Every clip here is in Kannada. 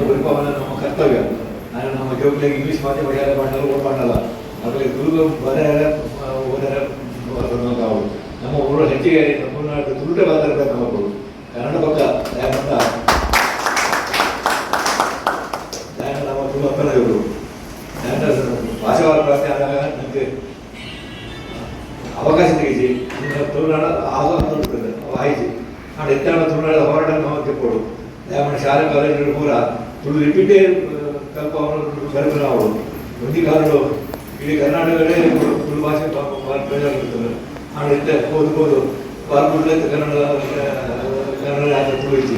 ಪರಿಪಾಲನೆ ನಮ್ಮ ಕರ್ತವ್ಯ. ನಾನು ನಮ್ಮ ಜೋಗಿಲಿಗೆ ಇಂಗ್ಲೀಷ್ ಮಾಧ್ಯಮ ಶಾಲೆ ಮಾಡಲ್ಲ ಓಟ್ ಮಾಡಲ್ಲ, ಅದರಲ್ಲಿ ತುಳುಗು ಬರೆಯಲ್ಲ ಓದರ ನಾವು ನಮ್ಮ ಊರು ಹೆಚ್ಚಿಗೆ ನಮ್ಮ ತುಳುಟೆ ಮಾತಾಡಬೇಕು ನಮ್ಮ ಮಕ್ಕಳು ಕನ್ನಡ ಪಕ್ಕ ಯಾಕಂತ ನಮ್ಮ ತುಳು ಅಪ್ಪನ ಇವರು ಭಾಷಾವಾರ ಪ್ರಾರ್ಥನೆ ಆದಾಗ ನನಗೆ ಅವಕಾಶ ತೆಗಿಸಿ ತುಳುನಾಡ ಆಯ್ತು ನಾನು ಎತ್ತಾಣ ತುಳುನಾಡದ ಹೋರಾಟ ನಾವು ತಿಳ್ಕೊಡು ಯಾಕಂದ್ರೆ ಶಾಲೆ ಕಾಲೇಜುಗಳು ಪೂರ ತುಳು ರಿಪೀಟೇ ಕಲ್ಪ ಕಲ್ಪನೆ ನಾವು ಒಂದಿ ಕಾಲಗಳು ಇಡೀ ಕರ್ನಾಟಕದಲ್ಲೇ ತುಳು ಭಾಷೆ ಪ್ರಚಾರ ಇರ್ತದೆ. ನಾನು ಎತ್ತ ಓದ್ಬೋದು ಪಾಲ್ಗೊಳ್ಳೆ ಕನ್ನಡ ತುಳು ಇಚ್ಚಿ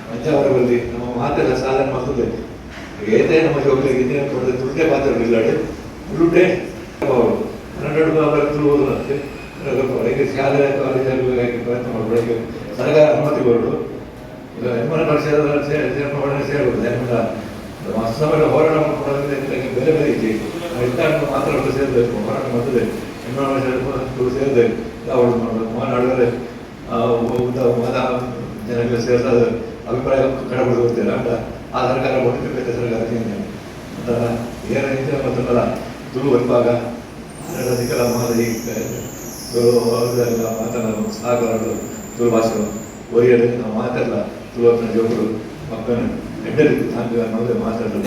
ಪಂಚಾವರ ಬಂದು ನಮ್ಮ ಮಾತೆಲ್ಲ ಸಾಧನೆ ಮಾಡ್ತದೆ. ಏತೆ ನಮ್ಮ ಜೋಗಲಿಗೆ ಹಿಂದಿನ ಕೊಡದೆ ತುಳುಟೆ ಪಾತ್ರಗಳಿಲ್ಲಾಡೆ ತುಳುಟೆ ಕನ್ನಡ ತುಳು ಓದಲಂತೆ ಶಾಲೆ ಕಾಲೇಜಲ್ಲಿ ಪ್ರಯತ್ನ ಮಾಡಬೇಕು. ಸರ್ಕಾರ ಅನುಮತಿ ಬರೋದು ಈಗ ಹೆಮ್ಮನ ಪರಿಸರದ ಸೇರ್ಬೋದು ಹೆಮ್ಮನ ಮಸ್ತಮರ ಹೋರಾಟ ಮಾಡೋದ್ರಿಂದ ಬೇರೆ ಬೇರೆ ಇತ್ತು ಇದ್ದಾಂಡು ಮಾತ್ರ ಸೇರಬೇಕು ಹೋರಾಟ ಮಾಡ್ತದೆ ಹೆಮ್ಮನ ಪರಿಸರ ಸೇರಬೇಕು ಅವಳು ಮಾತನಾಡಿದರೆ ಮತ ಜನಗಳು ಸೇರಿದ ಅಭಿಪ್ರಾಯ ಕಡಬಿಡ್ತಾರೆ ಅಂತ ಆ ಸರ್ಕಾರ ಒಟ್ಟಿಗೆ ಸರ್ಕಾರ ಅಂತ ಏನೈತೆ ಮತ್ತೊಂದಲ್ಲ ತುಳು ಬರುವಾಗ ಸಿಕ್ಕಲ್ಲ ಮಾದರಿ ಮಾತನಾಡಲು ಸಹಕಾರಗಳು ತುಳು ಭಾಷೆಗಳು ಒರಿಯಲು ನಾವು ಮಾತಾಡಲ್ಲ ತುಳುವಪ್ಪನ ಜೋಗರು ಮಕ್ಕಳು ಎಡ್ಡರಿದ್ದು ತಾಂಗ ಅನ್ನೋದೇ ಮಾತಾಡಲು